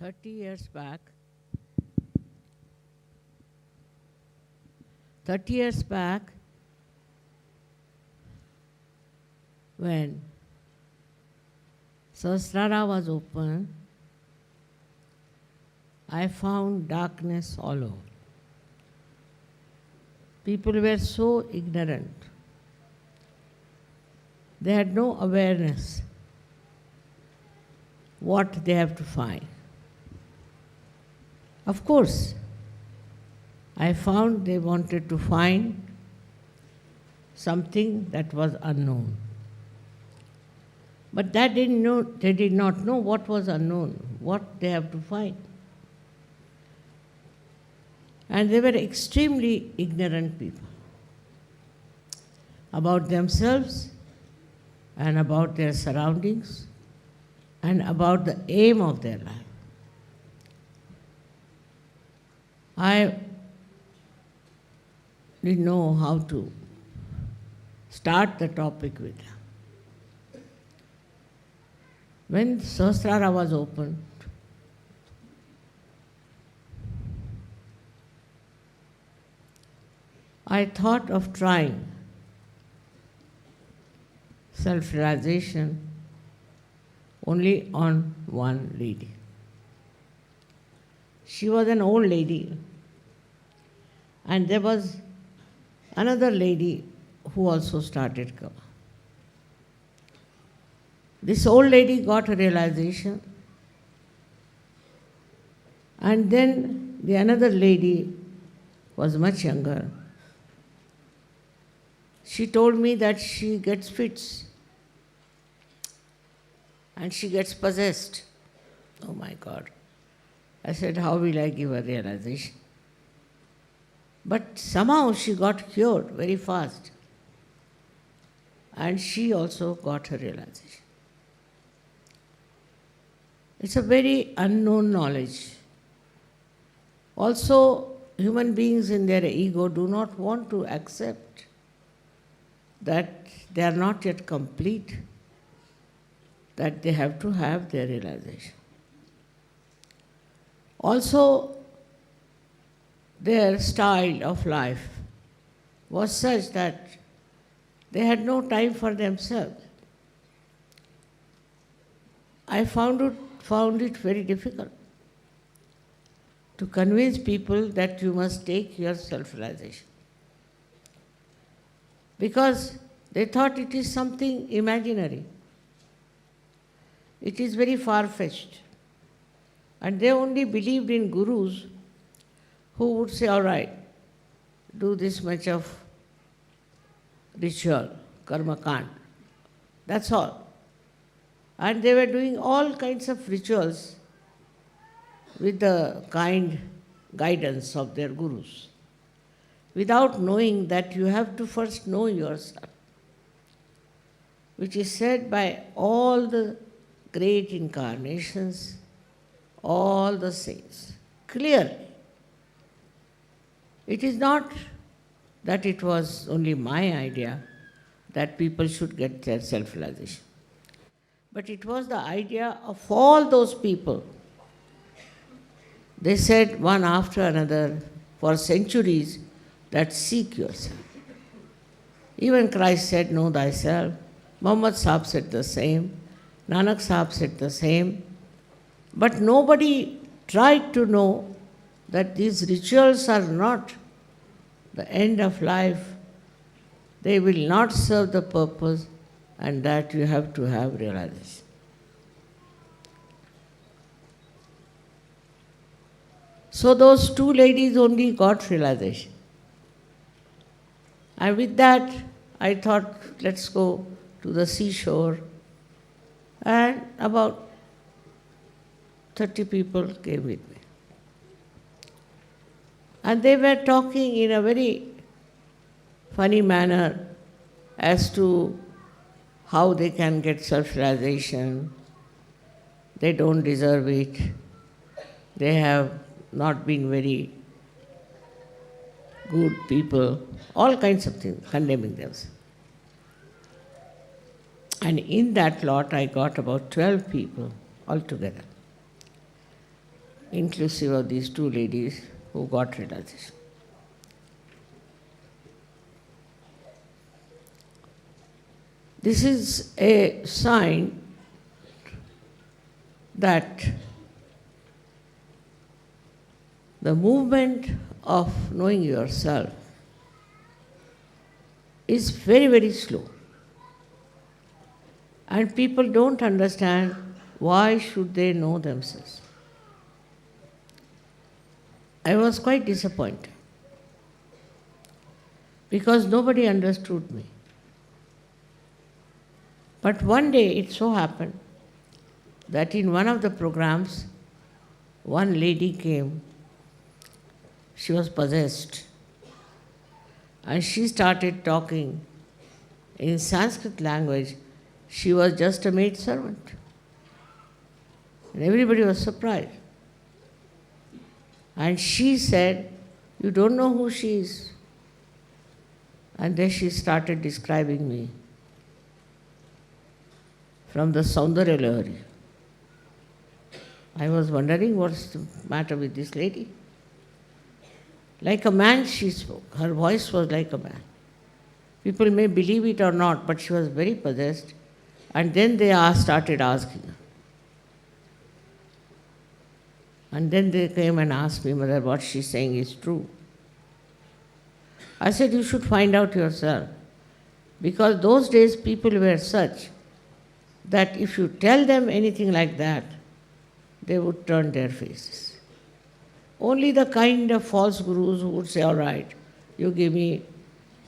30 years back, 30 years back, when Sahasrara was open, I found darkness all over. People were so ignorant. They had no awareness what they have to find. Of course, I found they wanted to find something that was unknown. But they did not know what was unknown, what they have to find. And they were extremely ignorant people about themselves and about their surroundings and about the aim of their life. I didn't know how to start the topic with them. When Sahasrara was opened, I thought of trying self-realization only on one lady. She was an old lady, and there was another lady who also started Kava. This old lady got a realization, and then the another lady was much younger. She told me that she gets fits and she gets possessed. Oh my God. I said, how will I give her realization? But somehow she got cured very fast. And she also got her realization. It's a very unknown knowledge. Also, human beings in their ego do not want to accept that they are not yet complete, that they have to have their realization. Also, their style of life was such that they had no time for themselves. I found it very difficult to convince people that you must take your self-realization, because they thought it is something imaginary. It is very far-fetched. And they only believed in gurus who would say, all right, do this much of ritual, karma kand. That's all. And they were doing all kinds of rituals with the kind guidance of their gurus, without knowing that you have to first know yourself, which is said by all the great incarnations, all the saints, clearly. It is not that it was only my idea that people should get their self-realization, but it was the idea of all those people. They said one after another for centuries that seek yourself. Even Christ said, know thyself. Muhammad Sahib said the same. Nanak Sahib said the same. But nobody tried to know that these rituals are not the end of life. They will not serve the purpose, and that you have to have realization. So those two ladies only got realization. And with that, I thought, let's go to the seashore. And about 30 people came with me. And they were talking in a very funny manner as to how they can get self-realization. They don't deserve it. They have not been very good people, all kinds of things, condemning themselves. And in that lot, I got about 12 people altogether. inclusive of these two ladies who got realization. This is a sign that the movement of knowing yourself is very, very slow. And people don't understand why should they know themselves. I was quite disappointed because nobody understood me. But one day it so happened that in one of the programs, one lady came. She was possessed. And she started talking in Sanskrit language. She was just a maid servant. And everybody was surprised. And she said, "You don't know who she is." And then she started describing me from the Saundarya Lahari. I was wondering what's the matter with this lady. Like a man she spoke. Her voice was like a man. People may believe it or not, but she was very possessed. And then they started asking her. And then they came and asked me whether what she's saying is true. I said, you should find out yourself. Because those days people were such that if you tell them anything like that, they would turn their faces. Only the kind of false gurus who would say, all right, you give me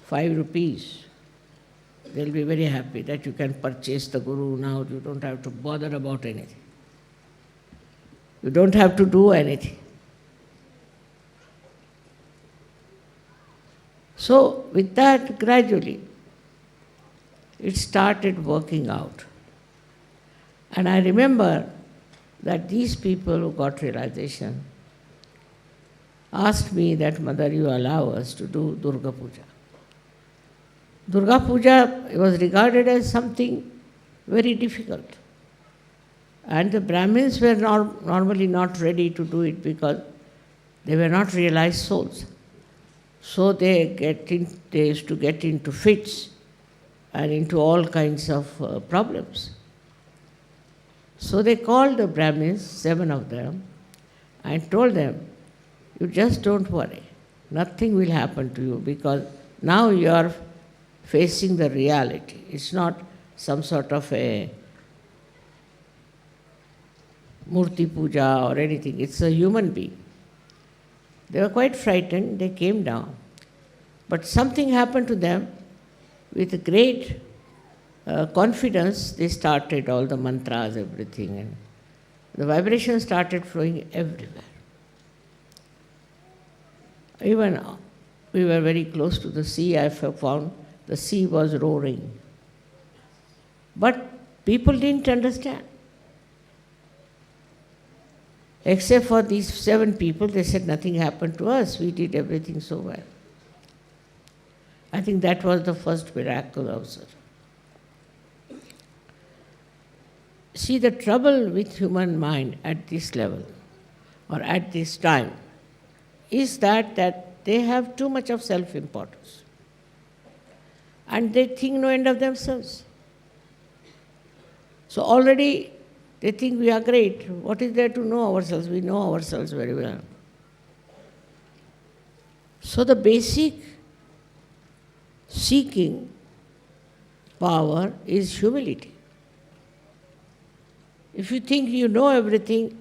5 rupees. They'll be very happy that you can purchase the guru now. You don't have to bother about anything. You don't have to do anything. So with that, gradually, it started working out. And I remember that these people who got realization asked me that, Mother, you allow us to do Durga Puja. Durga Puja was regarded as something very difficult. And the Brahmins were normally not ready to do it because they were not realized souls. So they used to get into fits and into all kinds of problems. So they called the Brahmins, 7 of them, and told them, you just don't worry. Nothing will happen to you because now you are facing the reality. It's not some sort of a Murti Puja or anything. It's a human being. They were quite frightened. They came down. But something happened to them. With great confidence, they started all the mantras, everything. And the vibration started flowing everywhere. Even we were very close to the sea. I found the sea was roaring. But people didn't understand. Except for these 7 people, they said nothing happened to us. We did everything so well. I think that was the first miracle also. See, the trouble with human mind at this level or at this time is that they have too much of self-importance. And they think no end of themselves. So already they think we are great. What is there to know ourselves? We know ourselves very well. So the basic seeking power is humility. If you think you know everything,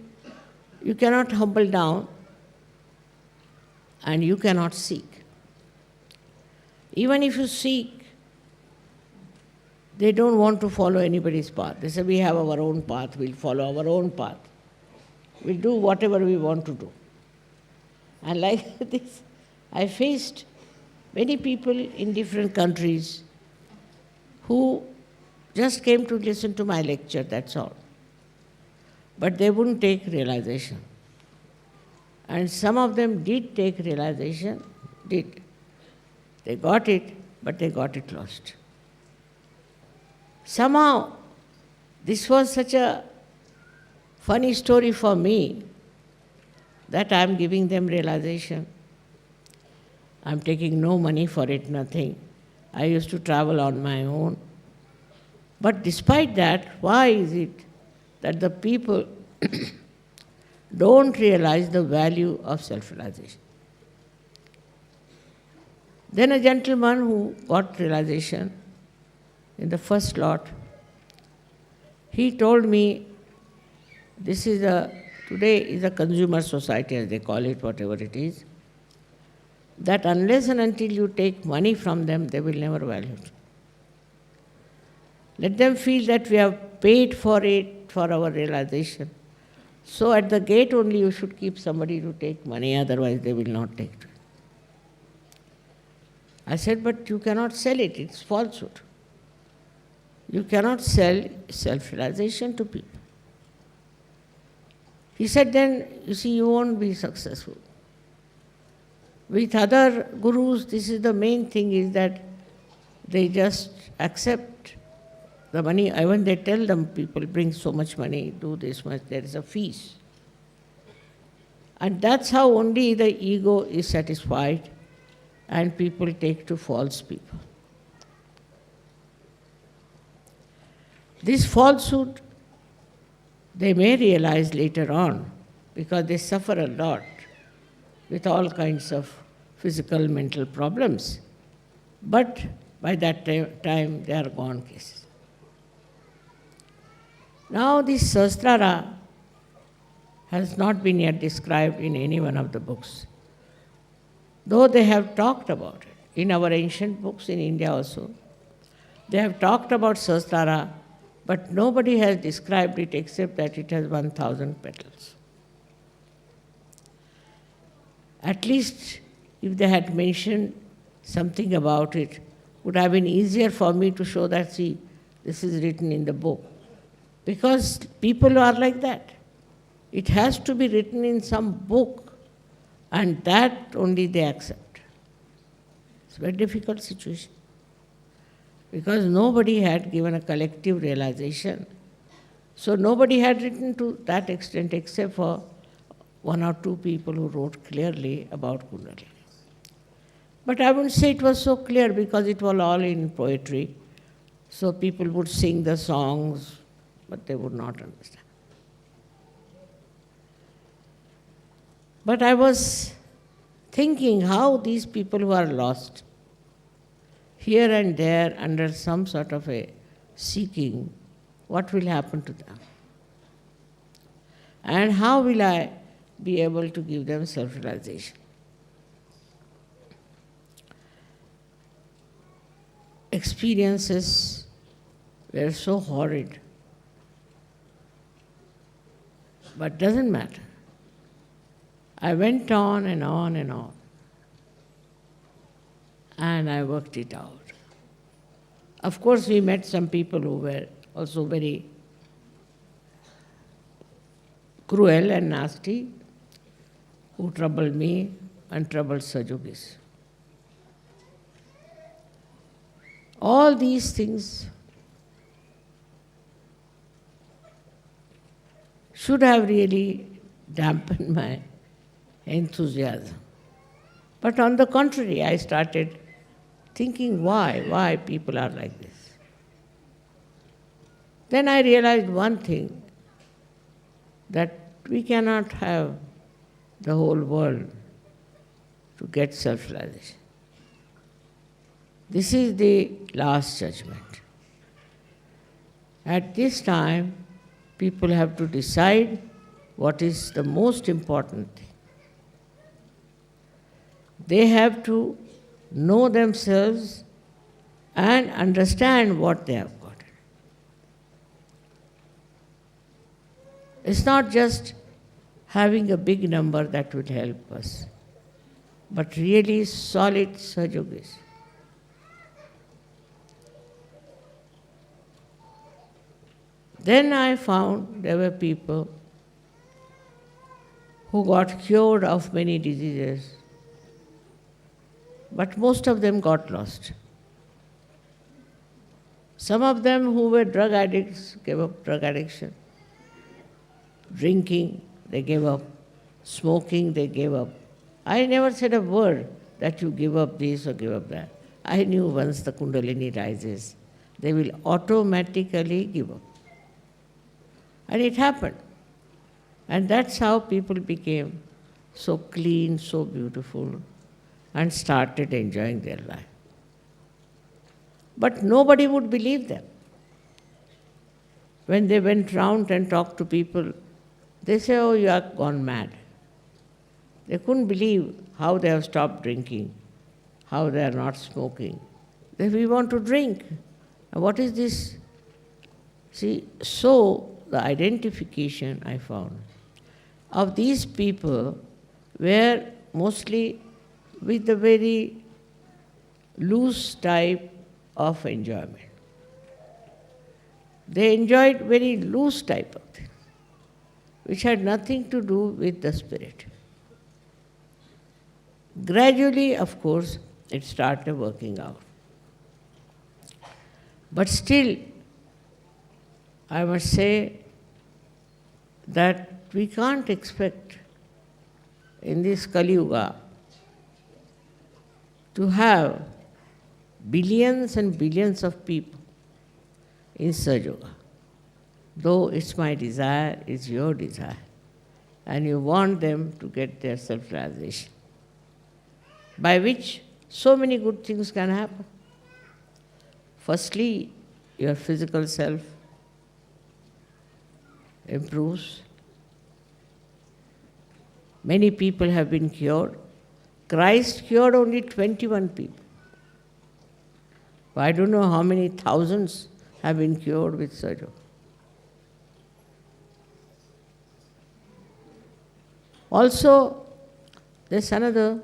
you cannot humble down and you cannot seek. Even if you seek, they don't want to follow anybody's path. They say, we have our own path, we'll follow our own path. We'll do whatever we want to do. And like this, I faced many people in different countries who just came to listen to my lecture, that's all. But they wouldn't take realization. And some of them did take realization, did. They got it, but they got it lost. Somehow, this was such a funny story for me that I am giving them realization. I am taking no money for it, nothing. I used to travel on my own. But despite that, why is it that the people don't realize the value of self-realization? Then a gentleman who got realization in the first lot, he told me, today is a consumer society, as they call it, whatever it is, that unless and until you take money from them, they will never value it. Let them feel that we have paid for it, for our realization. So at the gate only you should keep somebody to take money, otherwise they will not take it. I said, but you cannot sell it, it's falsehood. You cannot sell self-realization to people. He said, then, you see, you won't be successful. With other gurus, this is the main thing, is that they just accept the money. Even they tell them, people bring so much money, do this much, there is a fees. And that's how only the ego is satisfied and people take to false people. This falsehood, they may realize later on, because they suffer a lot with all kinds of physical, mental problems. But by that time, they are gone cases. Now this Sahasrara has not been yet described in any one of the books, though they have talked about it. In our ancient books in India also, they have talked about Sahasrara, but nobody has described it except that it has 1,000 petals. At least if they had mentioned something about it, would have been easier for me to show that, see, this is written in the book. Because people are like that. It has to be written in some book, and that only they accept. It's a very difficult situation. Because nobody had given a collective realization. So nobody had written to that extent except for one or two people who wrote clearly about Kundalini. But I wouldn't say it was so clear because it was all in poetry. So people would sing the songs, but they would not understand. But I was thinking how these people who are lost, here and there under some sort of a seeking, what will happen to them? And how will I be able to give them self-realization? Experiences were so horrid, but doesn't matter. I went on and on and on, and I worked it out. Of course, we met some people who were also very cruel and nasty, who troubled me and troubled Sajogis. All these things should have really dampened my enthusiasm. But on the contrary, I started thinking why people are like this. Then I realized one thing, that we cannot have the whole world to get self-realization. This is the last judgment. At this time, people have to decide what is the most important thing. They have to know themselves and understand what they have got. It's not just having a big number that will help us, but really solid Sajogis. Then I found there were people who got cured of many diseases, but most of them got lost. Some of them who were drug addicts gave up drug addiction. Drinking, they gave up. Smoking, they gave up. I never said a word that you give up this or give up that. I knew once the Kundalini rises, they will automatically give up. And it happened. And that's how people became so clean, so beautiful, and started enjoying their life. But nobody would believe them. When they went round and talked to people, they say, oh, you are gone mad. They couldn't believe how they have stopped drinking, how they are not smoking. They say, we want to drink. And what is this? See, so the identification I found of these people were mostly with the very loose type of enjoyment. They enjoyed very loose type of thing, which had nothing to do with the spirit. Gradually, of course, it started working out. But still, I must say that we can't expect in this Kali Yuga to have billions and billions of people in Sahaja Yoga. Though it's my desire, it's your desire, and you want them to get their self-realization, by which so many good things can happen. Firstly, your physical self improves. Many people have been cured. Christ cured only 21 people. I don't know how many thousands have been cured with Sahaja Yoga. Also, there's another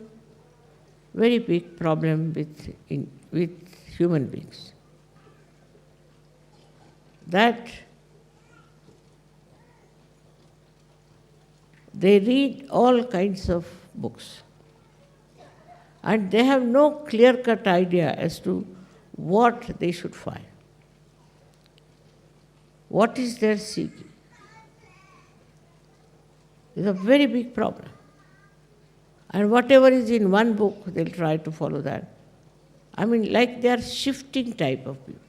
very big problem with human beings, that they read all kinds of books and they have no clear-cut idea as to what they should find. What is their seeking? It's a very big problem. And whatever is in one book, they'll try to follow that. I mean, like they are shifting type of people.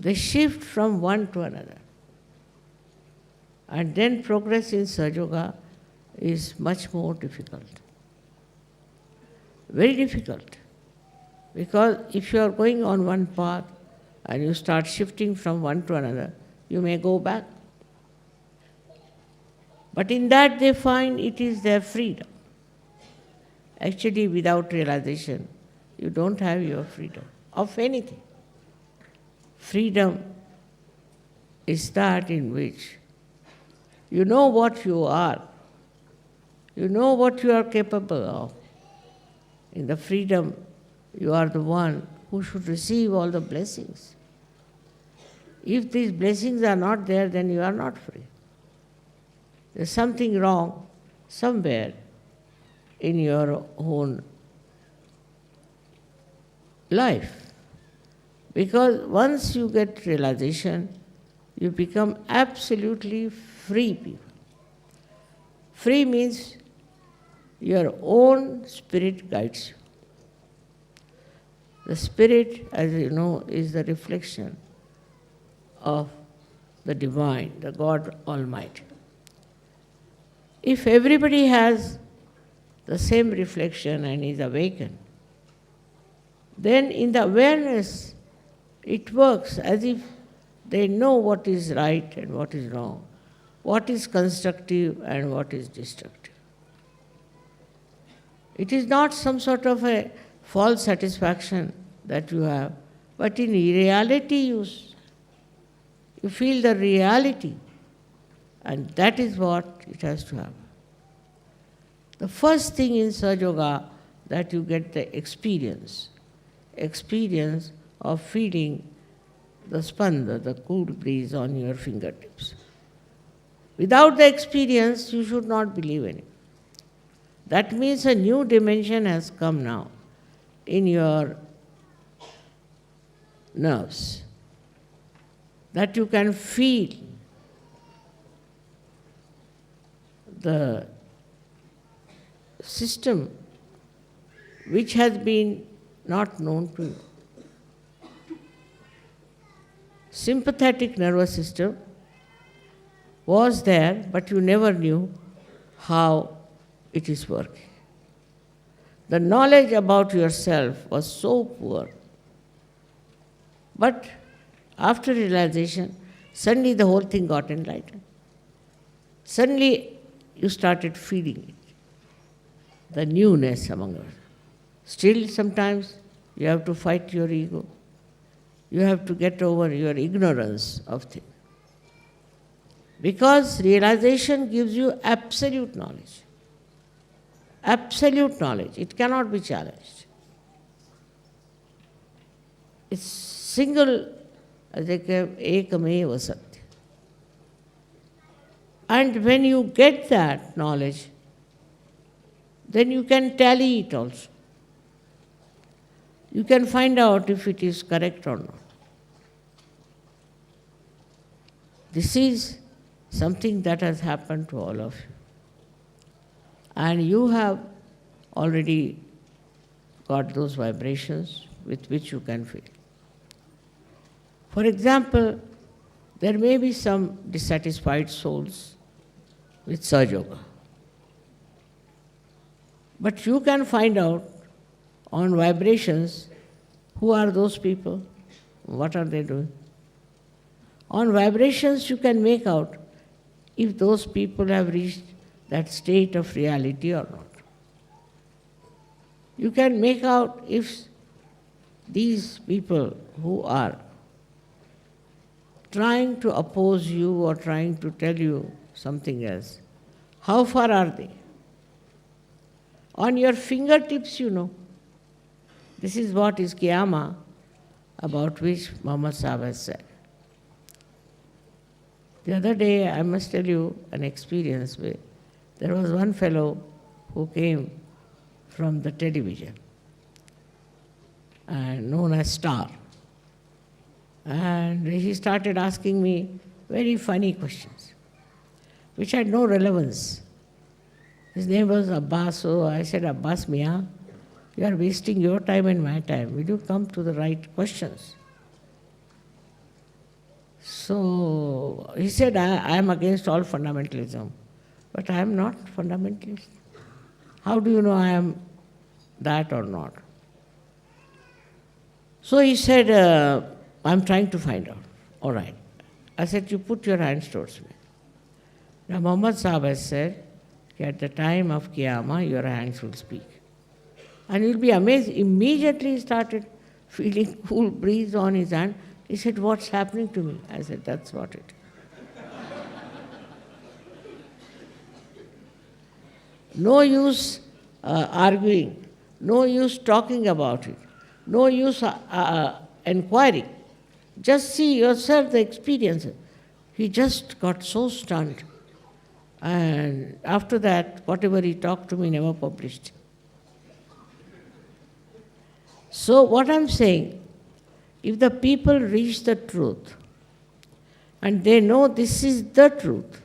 They shift from one to another. And then progress in Sahaja Yoga is much more difficult. Very difficult. Because if you are going on one path and you start shifting from one to another, you may go back. But in that they find it is their freedom. Actually, without realization, you don't have your freedom of anything. Freedom is that in which you know what you are. You know what you are capable of. In the freedom, you are the one who should receive all the blessings. If these blessings are not there, then you are not free. There's something wrong somewhere in your own life. Because once you get realization, you become absolutely free people. Free means your own spirit guides you. The spirit, as you know, is the reflection of the divine, the God Almighty. If everybody has the same reflection and is awakened, then in the awareness, it works as if they know what is right and what is wrong, what is constructive and what is destructive. It is not some sort of a false satisfaction that you have, but in reality you feel the reality, and that is what it has to happen. The first thing in Sahaja Yoga that you get the experience of feeling the spanda, the cool breeze on your fingertips. Without the experience, you should not believe in it. That means a new dimension has come now in your nerves, that you can feel the system which has been not known to you. Sympathetic nervous system was there, but you never knew how it is working. The knowledge about yourself was so poor. But after realization, suddenly the whole thing got enlightened. Suddenly you started feeling it, the newness among us. Still sometimes you have to fight your ego. You have to get over your ignorance of things. Because realization gives you absolute knowledge. Absolute knowledge. It cannot be challenged. It's single, ekameva satya. And when you get that knowledge, then you can tally it also. You can find out if it is correct or not. This is something that has happened to all of you. And you have already got those vibrations with which you can feel. For example, there may be some dissatisfied souls with Sahaja Yoga. But you can find out on vibrations who are those people, what are they doing. On vibrations you can make out if those people have reached that state of reality or not. You can make out if these people who are trying to oppose you or trying to tell you something else, how far are they? On your fingertips you know. This is what is Qiyamah, about which Muhammad Sahib has said. The other day, I must tell you an experience where there was one fellow who came from the television, known as Star. And he started asking me very funny questions, which had no relevance. His name was Abbas, so I said, Abbas Mian, you are wasting your time and my time. Will you come to the right questions? So he said, I am against all fundamentalism. But I am not fundamentalist. How do you know I am that or not? So he said, I am trying to find out. All right. I said, you put your hands towards me. Now Muhammad Sahib has said, at the time of Qiyamah, your hands will speak. And you'll be amazed. Immediately he started feeling cool breeze on his hand. He said, what's happening to me? I said, that's what it is. No use arguing, no use talking about it, no use inquiring. Just see yourself the experience. He just got so stunned. And after that, whatever he talked to me never published. So what I'm saying, if the people reach the truth, and they know this is the truth,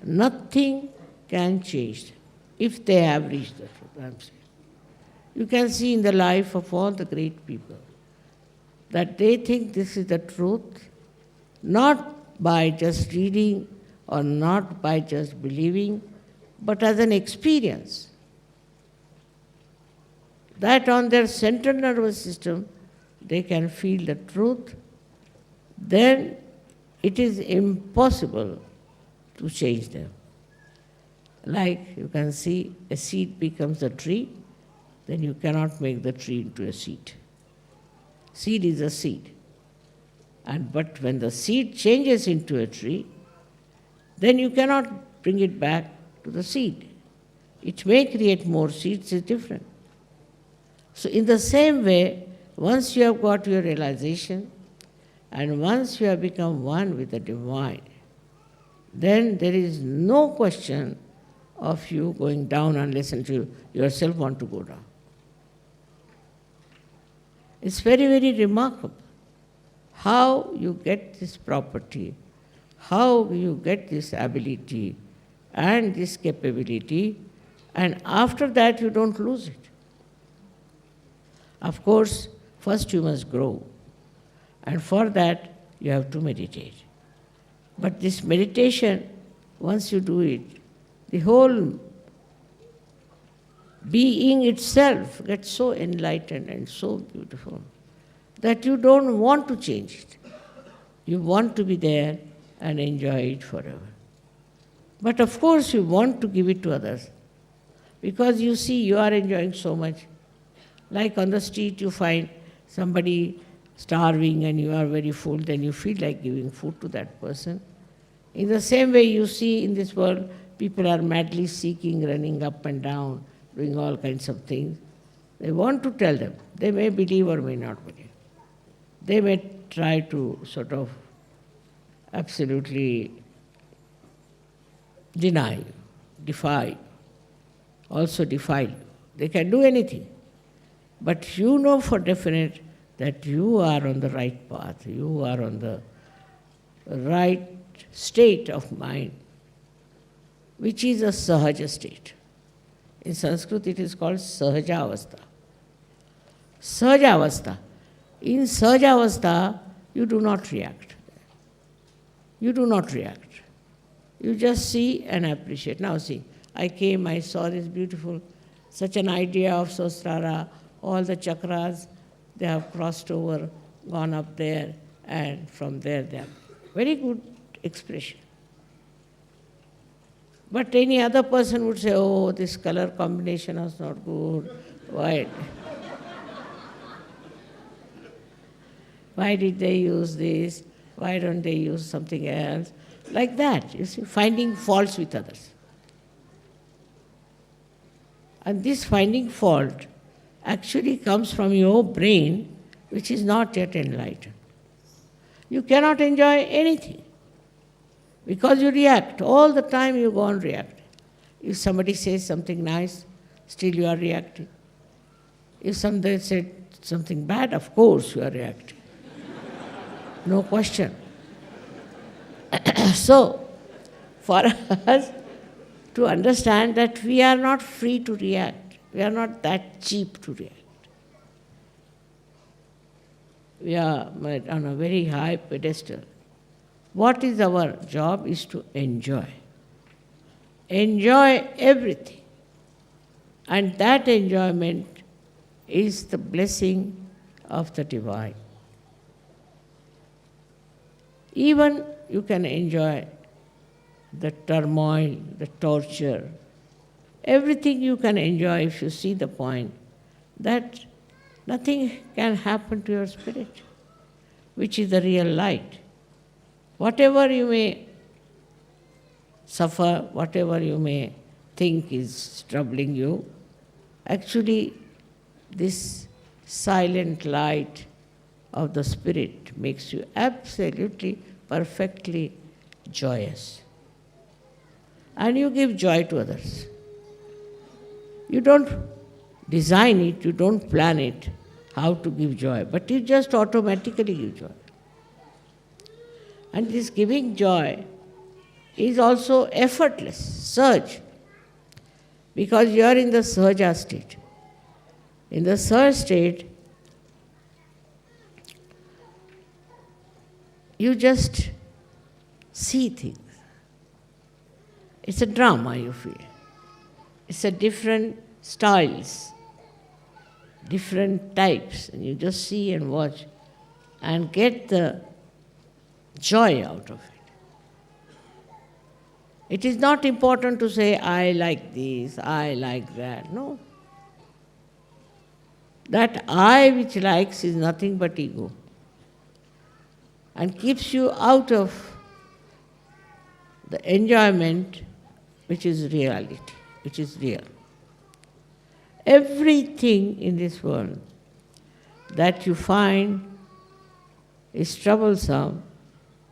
nothing can change them, if they have reached the truth, I'm saying. You can see in the life of all the great people that they think this is the truth, not by just reading or not by just believing, but as an experience. That on their central nervous system, they can feel the truth, then it is impossible to change them. Like you can see a seed becomes a tree, then you cannot make the tree into a seed. Seed is a seed. But when the seed changes into a tree, then you cannot bring it back to the seed. It may create more seeds, it's different. So in the same way, once you have got your realization, and once you have become one with the divine, then there is no question of you going down unless you yourself want to go down. It's very, very remarkable how you get this property, how you get this ability, and this capability, and after that you don't lose it. Of course, first you must grow, and for that you have to meditate. But this meditation, once you do it, the whole being itself gets so enlightened and so beautiful that you don't want to change it. You want to be there and enjoy it forever. But of course you want to give it to others, because you see you are enjoying so much. Like on the street you find somebody starving and you are very full, then you feel like giving food to that person. In the same way you see in this world, people are madly seeking, running up and down, doing all kinds of things. They want to tell them. They may believe or may not believe. They may try to sort of absolutely deny you, defy, also defile you. They can do anything. But you know for definite that you are on the right path, you are on the right state of mind, which is a sahaja state. In Sanskrit it is called sahajavastha. Sahajavastha. In sahajavastha you do not react. You do not react. You just see and appreciate. Now see, I came, I saw this beautiful, such an idea of Sahasrara, all the chakras, they have crossed over, gone up there, and from there they have very good expression. But any other person would say, oh, this color combination is not good. Why did they use this? Why don't they use something else? Like that, you see, finding faults with others. And this finding fault actually comes from your brain, which is not yet enlightened. You cannot enjoy anything because you react. All the time you go on reacting. If somebody says something nice, still you are reacting. If somebody said something bad, of course you are reacting. No question. So, for us to understand that we are not free to react, we are not that cheap to react. We are on a very high pedestal. What is our job is to enjoy. Enjoy everything. And that enjoyment is the blessing of the divine. Even you can enjoy the turmoil, the torture, everything you can enjoy if you see the point that nothing can happen to your spirit, which is the real light. Whatever you may suffer, whatever you may think is troubling you, actually this silent light of the spirit makes you absolutely, perfectly joyous. And you give joy to others. You don't design it, you don't plan it, how to give joy, but you just automatically give joy. And this giving joy is also effortless, surge, because you are in the sahaja state. In the sahaja state, you just see things. It's a drama, you feel. It's a different styles, different types, and you just see and watch and get the joy out of it. It is not important to say, I like this, I like that. No. That I which likes is nothing but ego and keeps you out of the enjoyment which is reality, which is real. Everything in this world that you find is troublesome,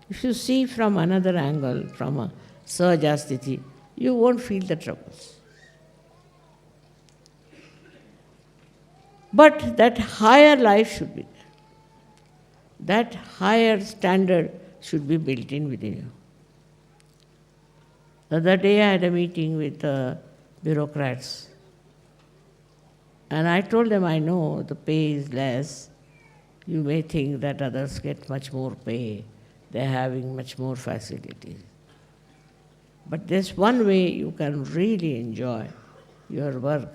if you see from another angle, from a sahajasthiti, you won't feel the troubles. But that higher life should be there. That higher standard should be built in within you. The other day I had a meeting with bureaucrats. And I told them, I know the pay is less. You may think that others get much more pay. They're having much more facilities. But there's one way you can really enjoy your work.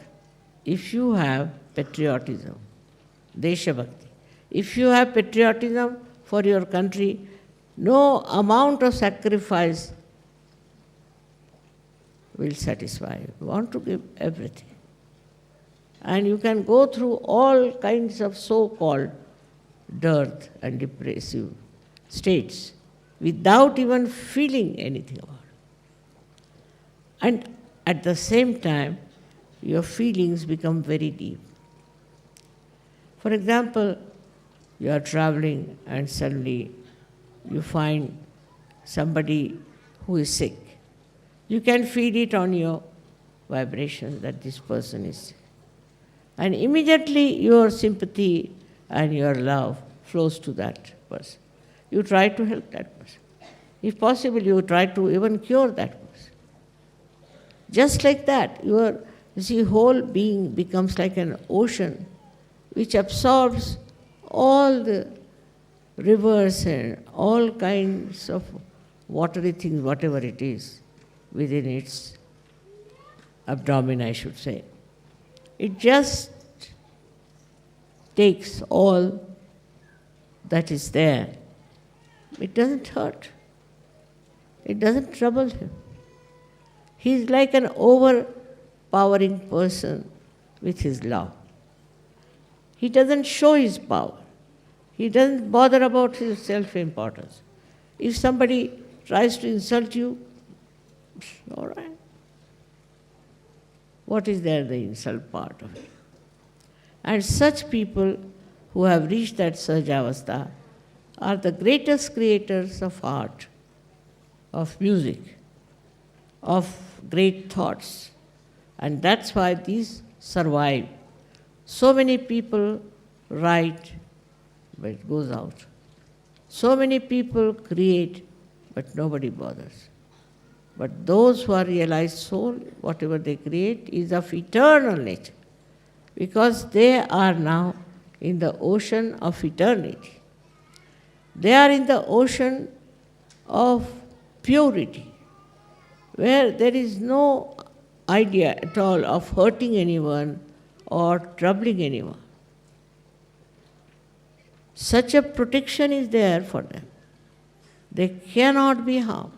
If you have patriotism, Desha Bhakti. If you have patriotism for your country, no amount of sacrifice will satisfy you. You want to give everything. And you can go through all kinds of so-called dearth and depressive states without even feeling anything about it. And at the same time, your feelings become very deep. For example, you are traveling and suddenly you find somebody who is sick. You can feel it on your vibration that this person is sick. And immediately your sympathy and your love flows to that person. You try to help that person. If possible, you try to even cure that person. Just like that, your whole being becomes like an ocean which absorbs all the rivers and all kinds of watery things, whatever it is, within its abdomen, I should say. It just takes all that is there. It doesn't hurt. It doesn't trouble him. He's like an overpowering person with his love. He doesn't show his power. He doesn't bother about his self-importance. If somebody tries to insult you, all right. What is there, the insult part of it? And such people who have reached that Sahajavastha are the greatest creators of art, of music, of great thoughts. And that's why these survive. So many people write, but it goes out. So many people create, but nobody bothers. But those who are realized soul, whatever they create is of eternal nature, because they are now in the ocean of eternity. They are in the ocean of purity, where there is no idea at all of hurting anyone or troubling anyone. Such a protection is there for them. They cannot be harmed.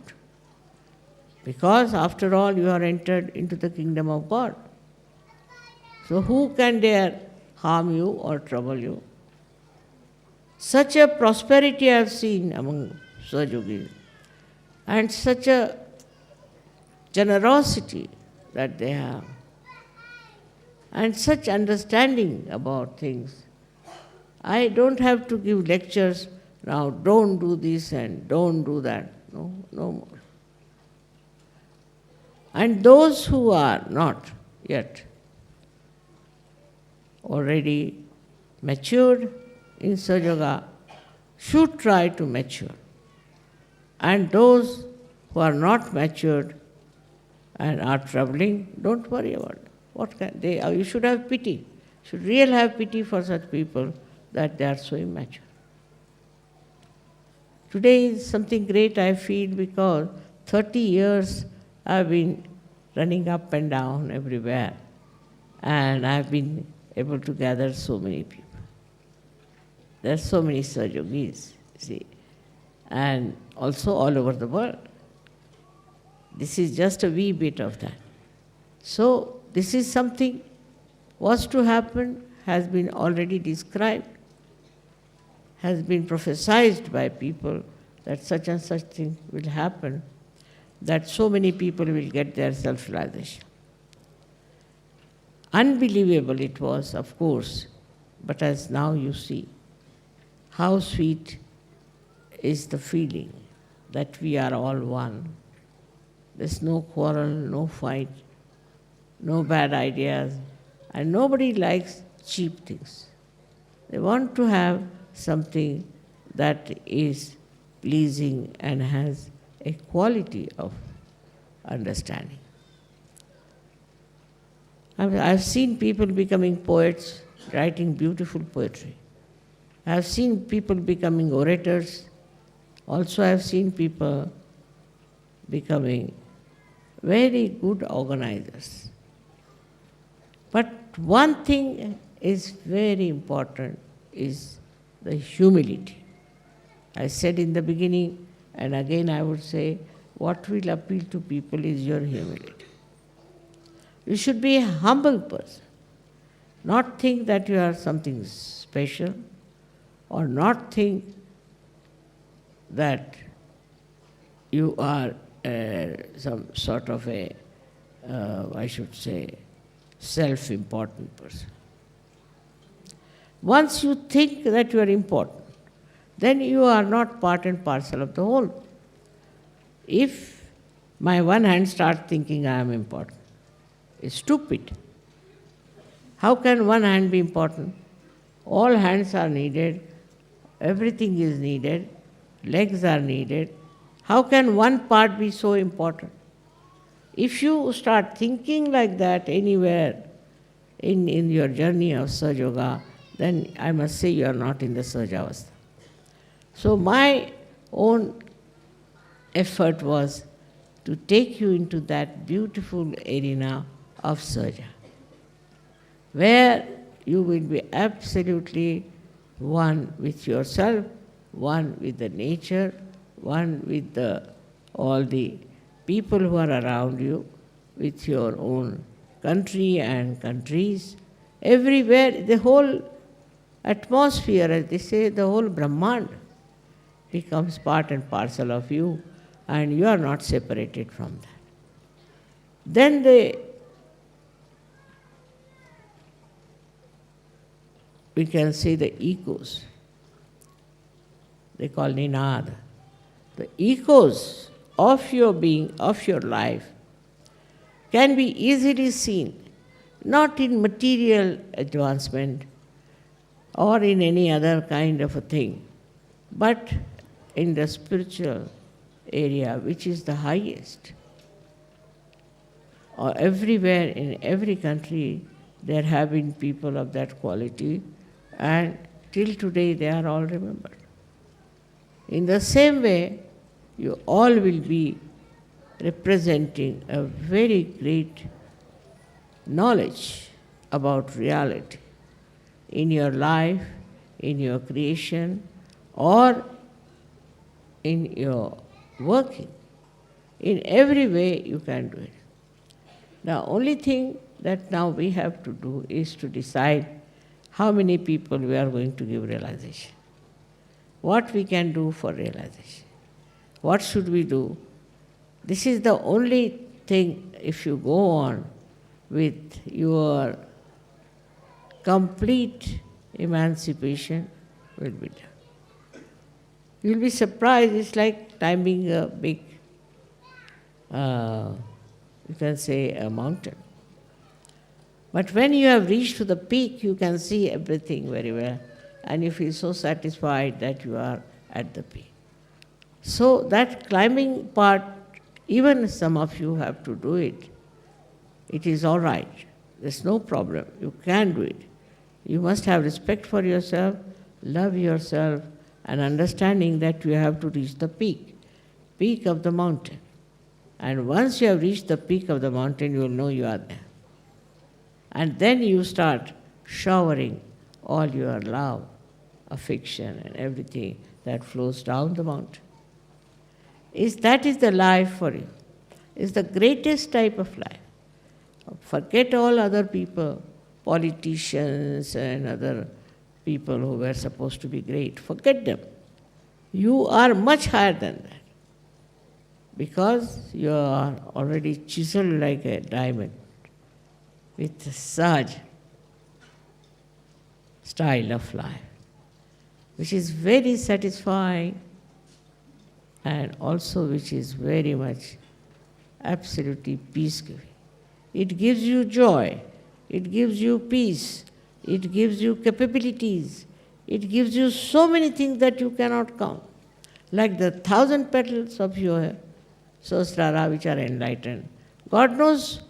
Because after all, you are entered into the kingdom of God. So who can dare harm you or trouble you? Such a prosperity I have seen among Sahajogis, and such a generosity that they have, and such understanding about things. I don't have to give lectures now, don't do this and don't do that. No, no more. And those who are not yet already matured in Sahaja should try to mature. And those who are not matured and are troubling, don't worry about it. What can they? You should have pity. You should really have pity for such people that they are so immature. Today is something great I feel because 30 years I've been running up and down everywhere, and I've been able to gather so many people. There are so many Sahajogis, see, and also all over the world. This is just a wee bit of that. So this is something was to happen, has been already described, has been prophesied by people that such and such thing will happen, that so many people will get their self-realization. Unbelievable it was, of course, but as now you see, how sweet is the feeling that we are all one. There's no quarrel, no fight, no bad ideas, and nobody likes cheap things. They want to have something that is pleasing and has a quality of understanding. I've seen people becoming poets, writing beautiful poetry. I've seen people becoming orators. Also, I've seen people becoming very good organizers. But one thing is very important, is the humility. I said in the beginning, and again I would say, what will appeal to people is your humility. You should be a humble person, not think that you are something special, or not think that you are some sort of a, I should say, self-important person. Once you think that you are important, then you are not part and parcel of the whole. If my one hand starts thinking I am important, it's stupid. How can one hand be important? All hands are needed, everything is needed, legs are needed. How can one part be so important? If you start thinking like that anywhere in your journey of Sahaja Yoga, then I must say you are not in the Sahaja Avastha. So my own effort was to take you into that beautiful arena of Sahaja, where you will be absolutely one with yourself, one with the nature, one with all the people who are around you, with your own country and countries. Everywhere, the whole atmosphere, as they say, the whole Brahmand becomes part and parcel of you, and you are not separated from that. Then we can say the echoes. They call Ninad. The echoes of your being, of your life, can be easily seen, not in material advancement or in any other kind of a thing, but in the spiritual area, which is the highest. Or everywhere, in every country, there have been people of that quality, and till today they are all remembered. In the same way, you all will be representing a very great knowledge about reality in your life, in your creation, or in your working. In every way you can do it. The only thing that now we have to do is to decide how many people we are going to give realization. What we can do for realization. What should we do? This is the only thing, if you go on with your complete emancipation, will be done. You'll be surprised, it's like climbing a big, you can say, a mountain. But when you have reached to the peak, you can see everything very well, and you feel so satisfied that you are at the peak. So that climbing part, even some of you have to do it. It is all right. There's no problem. You can do it. You must have respect for yourself, love yourself, and understanding that you have to reach the peak of the mountain. And once you have reached the peak of the mountain, you will know you are there. And then you start showering all your love, affection, and everything that flows down the mountain. That is the life for you. It's the greatest type of life. Forget all other people, politicians and other people who were supposed to be great. Forget them. You are much higher than that, because you are already chiseled like a diamond with Sahaj style of life, which is very satisfying and also which is very much absolutely peace-giving. It gives you joy, it gives you peace, it gives you capabilities, it gives you so many things that you cannot count. Like the 1,000 petals of your Sahasrara, which are enlightened. God knows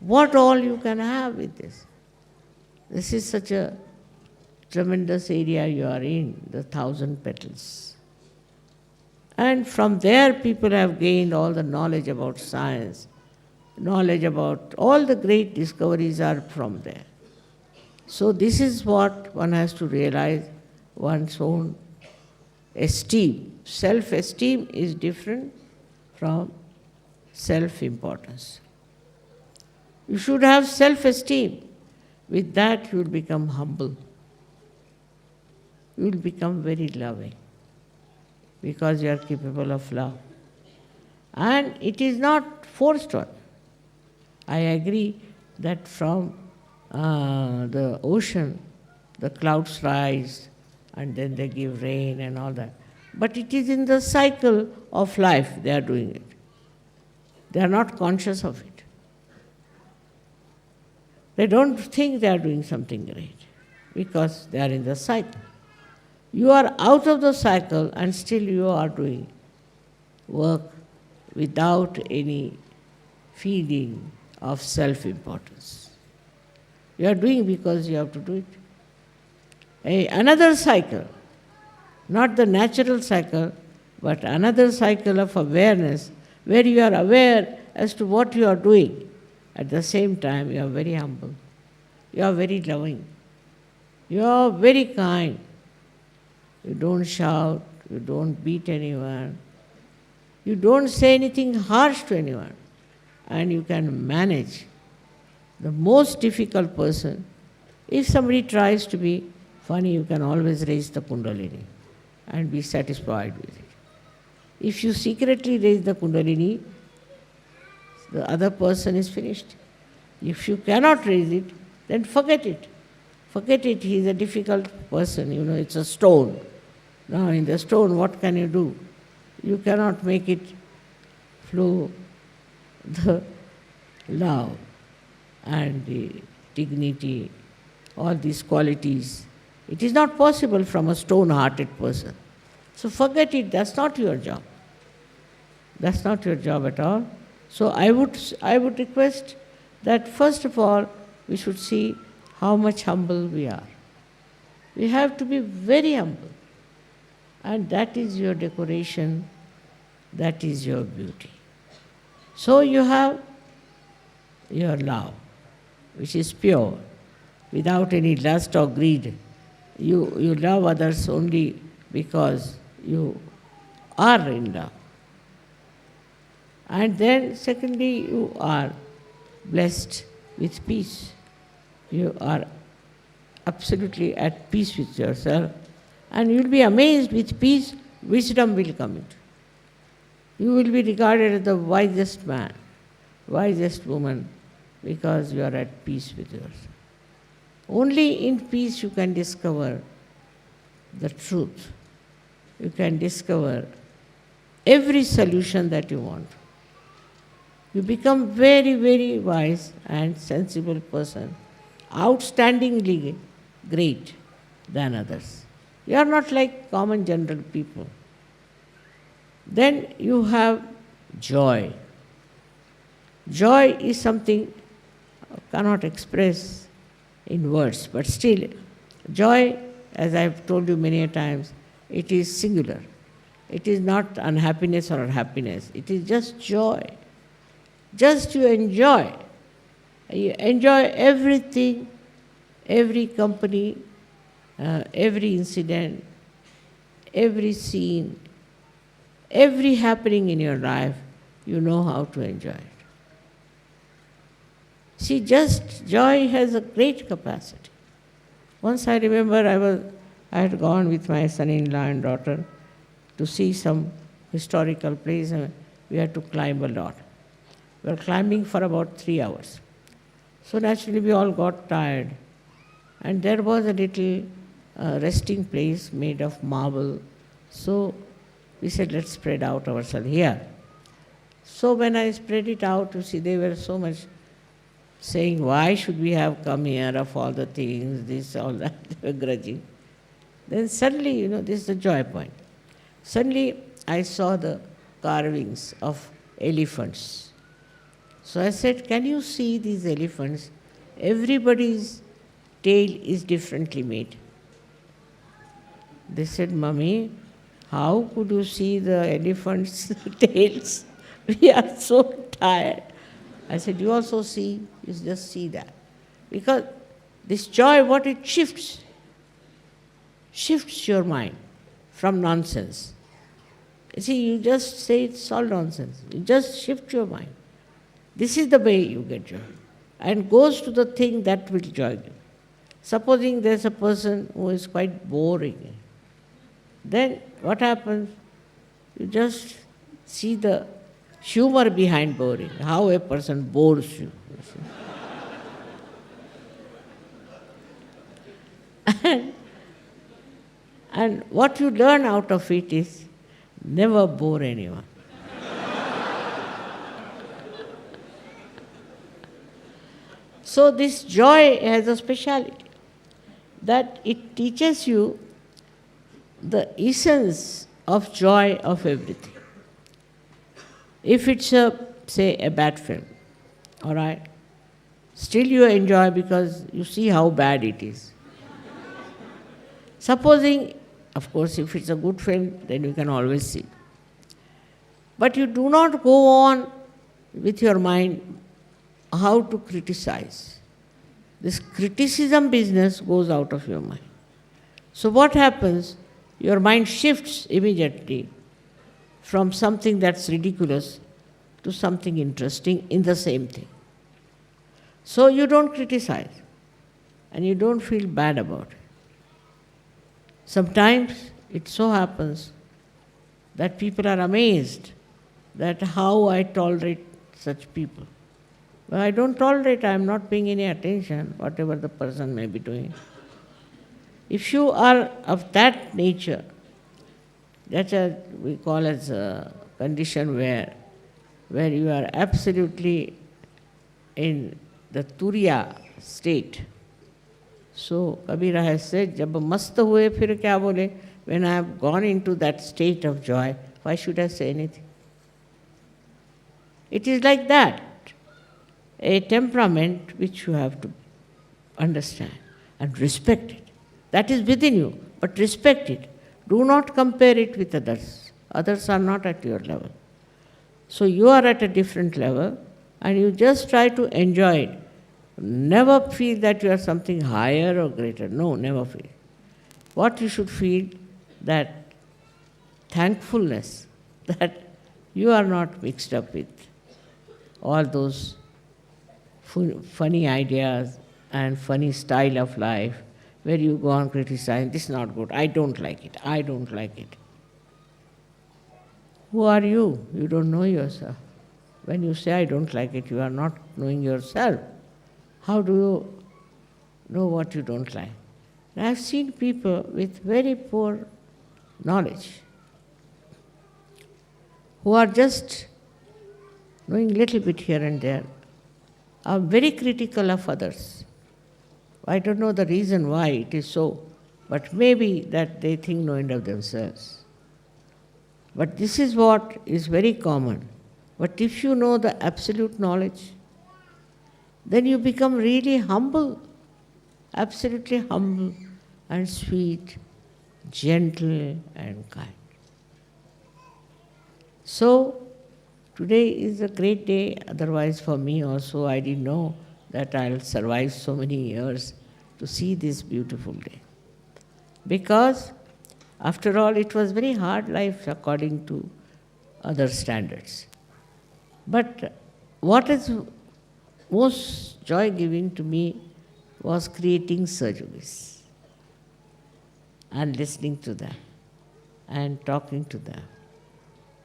what all you can have with this. This is such a tremendous area you are in, the 1,000 petals. And from there people have gained all the knowledge about science, knowledge about all the great discoveries are from there. So this is what one has to realize, one's own esteem. Self-esteem is different from self-importance. You should have self-esteem. With that you will become humble. You will become very loving because you are capable of love. And it is not forced on. I agree that from the ocean, the clouds rise and then they give rain and all that. But it is in the cycle of life they are doing it. They are not conscious of it. They don't think they are doing something great because they are in the cycle. You are out of the cycle and still you are doing work without any feeling of self-importance. You are doing because you have to do it. Another cycle, not the natural cycle, but another cycle of awareness where you are aware as to what you are doing. At the same time, you are very humble. You are very loving. You are very kind. You don't shout. You don't beat anyone. You don't say anything harsh to anyone. And you can manage the most difficult person. If somebody tries to be funny, you can always raise the Kundalini and be satisfied with it. If you secretly raise the Kundalini, the other person is finished. If you cannot raise it, then forget it. Forget it, he is a difficult person, it's a stone. Now in the stone, what can you do? You cannot make it flow the love and the dignity, all these qualities. It is not possible from a stone-hearted person. So forget it, that's not your job. That's not your job at all. So I would request that first of all, we should see how much humble we are. We have to be very humble. And that is your decoration, that is your beauty. So you have your love, which is pure, without any lust or greed. You love others only because you are in love. And then secondly, you are blessed with peace. You are absolutely at peace with yourself. And you will be amazed with peace, wisdom will come into. You will be regarded as the wisest man, wisest woman, because you are at peace with yourself. Only in peace you can discover the truth. You can discover every solution that you want. You become very, very wise and sensible person, outstandingly great than others. You are not like common general people. Then you have joy. Joy is something I cannot express in words, but still, joy, as I have told you many a times, it is singular. It is not unhappiness or happiness. It is just joy. Just you enjoy. You enjoy everything, every company, every incident, every scene, every happening in your life, you know how to enjoy it. See, just joy has a great capacity. Once I remember I had gone with my son-in-law and daughter to see some historical place, and we had to climb a lot. We were climbing for about 3 hours. So naturally we all got tired. And there was a little resting place made of marble. So we said, let's spread out ourselves here. So when I spread it out, you see, they were so much saying, why should we have come here of all the things, this, all that, they were grudging. Then suddenly, this is the joy point. Suddenly I saw the carvings of elephants. So I said, can you see these elephants? Everybody's tail is differently made. They said, Mummy, how could you see the elephants' tails? We are so tired. I said, you also see, you just see that. Because this joy, what it shifts your mind from nonsense. You see, you just say it's all nonsense. You just shift your mind. This is the way you get joy. And goes to the thing that will joy you. Supposing there's a person who is quite boring, then what happens? You just see the humor behind boring, how a person bores you. And what you learn out of it is never bore anyone. So this joy has a speciality, that it teaches you the essence of joy of everything. If it's say a bad film, all right, still you enjoy because you see how bad it is. Supposing, of course, if it's a good film, then you can always see. But you do not go on with your mind how to criticize. This criticism business goes out of your mind. So what happens? Your mind shifts immediately from something that's ridiculous to something interesting in the same thing. So you don't criticize and you don't feel bad about it. Sometimes it so happens that people are amazed that how I tolerate such people. Well, I don't tolerate, I am not paying any attention, whatever the person may be doing. If you are of that nature, that's what we call as a condition where you are absolutely in the Turiya state. So Kabira has said, जब मस्त हुए फिर क्या बोले? When I have gone into that state of joy, why should I say anything? It is like that, a temperament which you have to understand and respect it. That is within you, but respect it. Do not compare it with others. Others are not at your level. So you are at a different level and you just try to enjoy it. Never feel that you are something higher or greater. No, never feel. What you should feel, that thankfulness that you are not mixed up with all those funny ideas and funny style of life where you go on criticizing, this is not good, I don't like it, I don't like it. Who are you? You don't know yourself. When you say I don't like it, you are not knowing yourself. How do you know what you don't like? And I've seen people with very poor knowledge who are just knowing little bit here and there, are very critical of others. I don't know the reason why it is so, but maybe that they think no end of themselves. But this is what is very common. But if you know the absolute knowledge, then you become really humble, absolutely humble and sweet, gentle and kind. So, today is a great day, otherwise for me also I didn't know that I'll survive so many years to see this beautiful day. Because, after all, it was very hard life according to other standards. But what is most joy-giving to me was creating Sahajogis and listening to them and talking to them.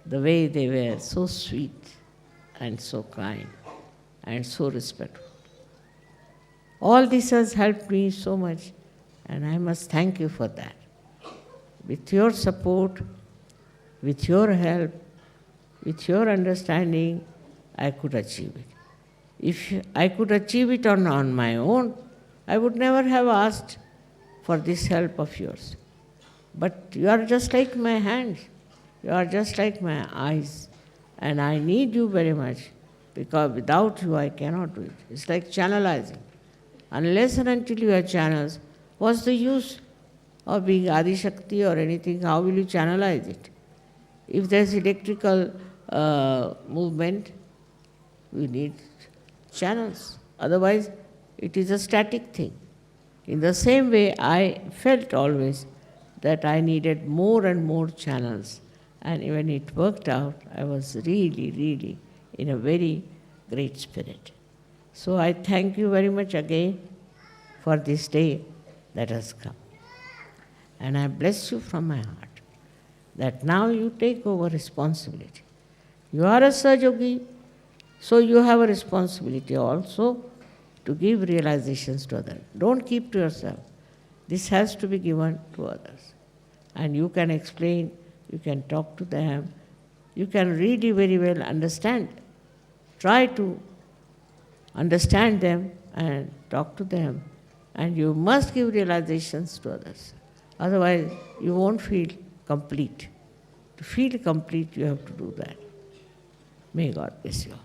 The way they were so sweet and so kind and so respectful. All this has helped me so much, and I must thank you for that. With your support, with your help, with your understanding, I could achieve it. If I could achieve it on my own, I would never have asked for this help of yours. But you are just like my hands, you are just like my eyes, and I need you very much, because without you I cannot do it. It's like channelizing. Unless and until you have channels, what's the use of being Adi Shakti or anything? How will you channelize it? If there's electrical movement, we need channels. Otherwise, it is a static thing. In the same way, I felt always that I needed more and more channels. And when it worked out, I was really, really in a very great spirit. So I thank you very much again for this day that has come. And I bless you from my heart that now you take over responsibility. You are a Sahajogi, so you have a responsibility also to give realizations to others. Don't keep to yourself. This has to be given to others. And you can explain, you can talk to them, you can really very well understand. Try to understand them and talk to them. And you must give realizations to others. Otherwise, you won't feel complete. To feel complete, you have to do that. May God bless you all.